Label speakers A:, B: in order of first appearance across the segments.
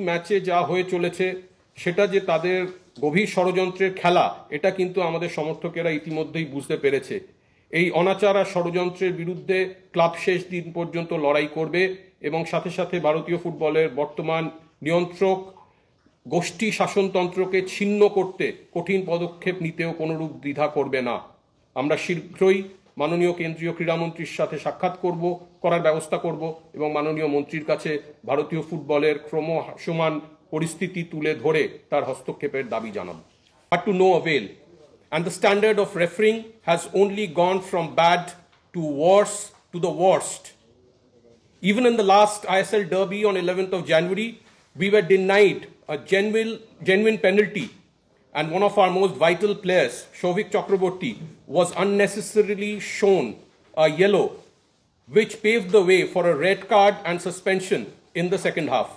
A: ম্যাচে যা হয়ে চলেছে সেটা যে তাদের গভীর ষড়যন্ত্রের খেলা, এটা কিন্তু আমাদের সমর্থকেরা ইতিমধ্যেই বুঝতে পেরেছে। এই অনাচার আর ষড়যন্ত্রের বিরুদ্ধে ক্লাব শেষ দিন পর্যন্ত লড়াই করবে এবং সাথে সাথে ভারতীয় ফুটবলের বর্তমান নিয়ন্ত্রক গোষ্ঠী শাসনতন্ত্রকে ছিন্ন করতে কঠিন পদক্ষেপ নিতেও কোনোরূপ দ্বিধা করবে না। আমরা শীঘ্রই মাননীয় কেন্দ্রীয় ক্রীড়ামন্ত্রীর সাথে সাক্ষাৎ করার ব্যবস্থা করব এবং মাননীয় মন্ত্রীর কাছে ভারতীয় ফুটবলের ক্রমসমান পরিস্থিতি তুলে ধরে তার হস্তক্ষেপের দাবি জানাব। But to no avail, and the standard of refereeing has only gone from bad to worse to the worst. Even in the last ISL derby on 11th of January, we were denied a genuine penalty, and one of our most vital players, Shovik Chakraborty, was unnecessarily shown a yellow, which paved the way for a red card and suspension in the second half.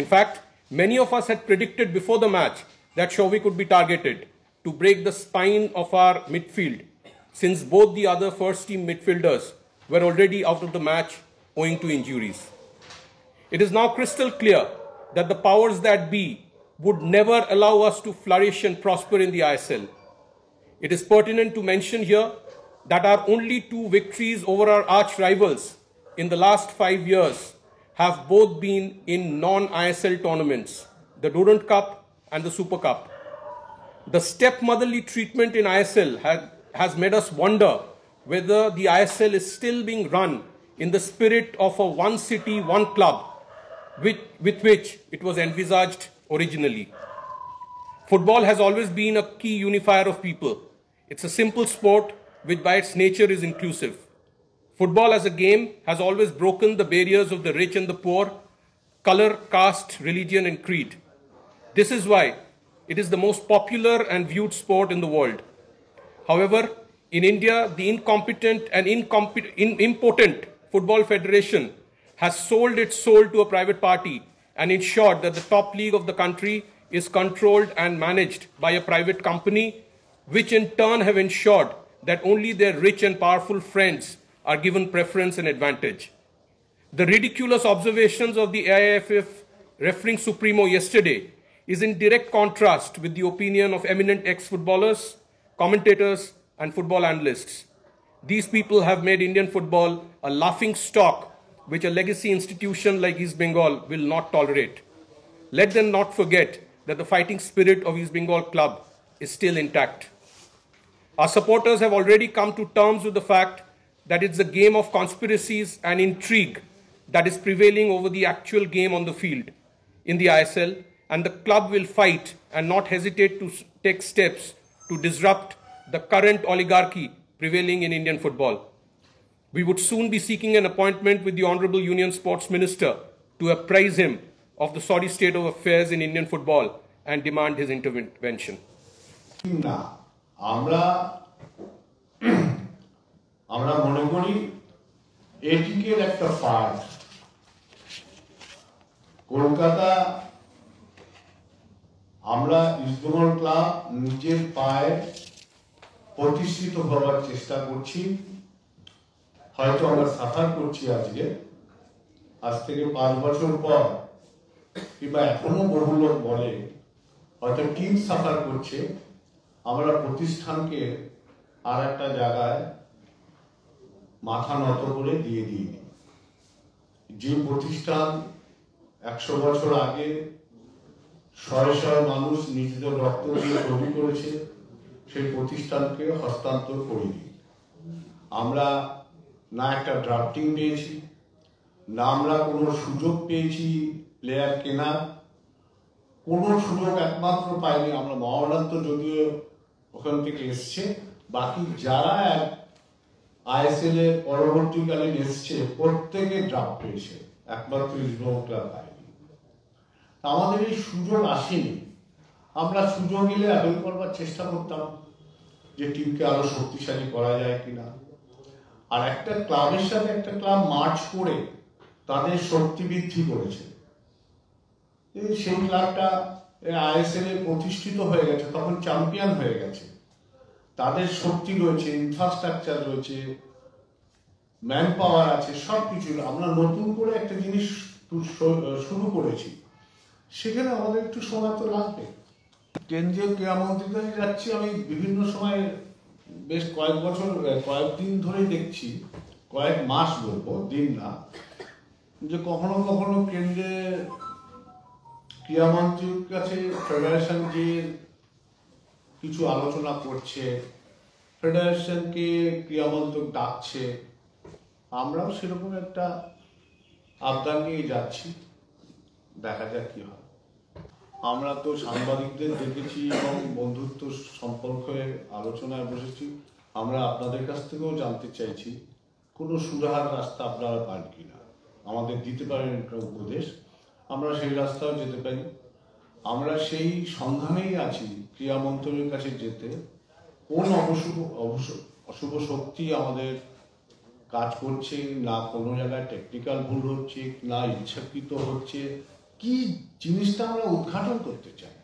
A: In fact, many of us had predicted before the match that Shovik would be targeted to break the spine of our midfield, since both the other first-team midfielders were already out of the match owing to injuries. It is now crystal clear that the powers that be would never allow us to flourish and prosper in the ISL. It is pertinent to mention here that our only two victories over our arch rivals in the last 5 years have both been in non-ISL tournaments, the Durand Cup and the Super Cup. The stepmotherly treatment in ISL has made us wonder whether the ISL is still being run in the spirit of a one city, one club, with which it was envisaged originally. Football has always been a key unifier of people. It's a simple sport which by its nature is inclusive. Football as a game has always broken the barriers of the rich and the poor, color, caste, religion and creed. This is why it is the most popular and viewed sport in the world. However, in India, the incompetent and impotent Football Federation has sold its soul to a private party and ensured that the top league of the country is controlled and managed by a private company, which in turn have ensured that only their rich and powerful friends are given preference and advantage. The ridiculous observations of the AIFF refereeing Supremo yesterday is in direct contrast with the opinion of eminent ex-footballers, commentators, and football analysts. These people have made Indian football a laughing stock which a legacy institution like East Bengal will not tolerate. Let them not forget that the fighting spirit of East Bengal club is still intact. Our supporters have already come to terms with the fact that it's a game of conspiracies and intrigue that is prevailing over the actual game on the field in the ISL, and the club will fight and not hesitate to take steps to disrupt the current oligarchy prevailing in Indian football. We would soon be seeking an appointment with the Honorable Union Sports Minister to apprise him of the sorry state of affairs in Indian football and demand his intervention.
B: আমরা মনে করি এটিকের একটা part Kolkata, আমরা East Bengal club নিজের পায়ে প্রতিষ্ঠিত হওয়ার চেষ্টা করছি। হয়তো আমরা সাফার করছি আজ থেকে 5 বছর পর, কিংবা এখনো বহু লোক বলে হয়তো টিম সাফার করছে, আমরা প্রতিষ্ঠানকে আর একটা জায়গায় মাথা নত করে দিয়ে দিই। যে প্রতিষ্ঠান 100 বছর আগে শয়ে শয়ে মানুষ নিজেদের রক্ত দিয়ে তৈরি করেছে, সেই প্রতিষ্ঠানকে হস্তান্তর করে দিই। আমরা না একটা ড্রাফটিং পেয়েছি, না আমরা কোনো সুযোগ পেয়েছি প্লেয়ার কেনার, কোনো সুযোগ একমাত্র পাইনি আমরা। মহারান তো যদিও ওখান থেকে এসছে, বাকি যারা ISL এর পরবর্তীকালীন এসছে প্রত্যেকে ড্রাফট পেয়েছে, একমাত্র ইস্টবেঙ্গল ক্লাব পায়নি। আমাদের এই সুযোগ আসেনি। আমরা সুযোগ এলে আবেদন করবার চেষ্টা করতাম যে টিমকে আরো শক্তিশালী করা যায় কিনা। আর একটা ক্লাবের সাথে একটা ক্লাব মার্চ করে তাদের শক্তি বৃদ্ধি করেছে। সেই ক্লাবটা ISL এ প্রতিষ্ঠিত হয়ে গেছে, তখন চ্যাম্পিয়ন হয়ে গেছে। তাদের শক্তি রয়েছে, ইনফ্রাস্ট্রাকচার রয়েছে, ম্যান পাওয়ার আছে, সবকিছু। আমরা নতুন করে একটা জিনিস শুরু করেছি, সেখানে আমাদের একটু সময় তো লাগবে। কেন্দ্রীয় ক্রীড়ামন্ত্রীর কাছে যাচ্ছি আমি বিভিন্ন সময়, বেশ কয়েকদিন ধরেই দেখছি, কয়েক মাস বলবো, দিন না, যে কখনো কখনো কেন্দ্রের ক্রীড়ামন্ত্রীর কাছে ফেডারেশন যে কিছু আলোচনা করছে, ফেডারেশনকে ক্রীড়ামন্ত্রক ডাকছে, আমরাও সেরকম একটা আবদার নিয়ে যাচ্ছি, দেখা যাক কি হয়। আমরা তো সাংবাদিকদের দেখেছি এবং বন্ধুত্ব সম্পর্কে আলোচনায় বসেছি। আমরা আপনাদের কাছ থেকেও জানতে চাইছি কোনো সুরাহার রাস্তা আপনারা পান কিনা, আমাদের দিতে পারেন একটা উপদেশ, আমরা সেই রাস্তাও যেতে পারি। আমরা সেই সন্ধানেই আছি ক্রীড়া মন্ত্রকের কাছে যেতে, কোন অশুভ শক্তি আমাদের কাজ করছে, না কোনো জায়গায় টেকনিক্যাল ভুল হচ্ছে, না ইচ্ছাকৃত হচ্ছে, কি জিনিসটা আমরা উদ্ঘাটন করতে চাই।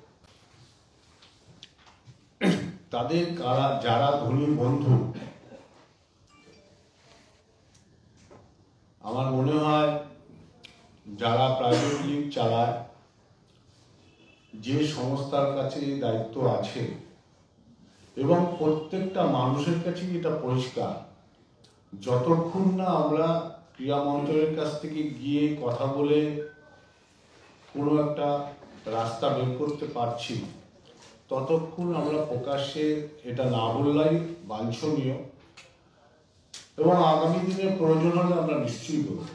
B: তাদের যারা ধনী বন্ধু, আমার মনে হয় যারা প্রাইভেট লিগ চালায়, যে সংস্থার কাছে দায়িত্ব আছে, এবং প্রত্যেকটা মানুষের কাছে এটা পরিষ্কার, যতক্ষণ না আমরা ক্রীড়া মন্ত্রকের কাছ থেকে গিয়ে কথা বলে কোনো একটা রাস্তা বের করতে পারছি, ততক্ষণ আমরা প্রকাশ্যে এটা না বললেই বাঞ্ছনীয়, এবং আগামী দিনে প্রয়োজন হলে আমরা নিশ্চয়ই বলবো।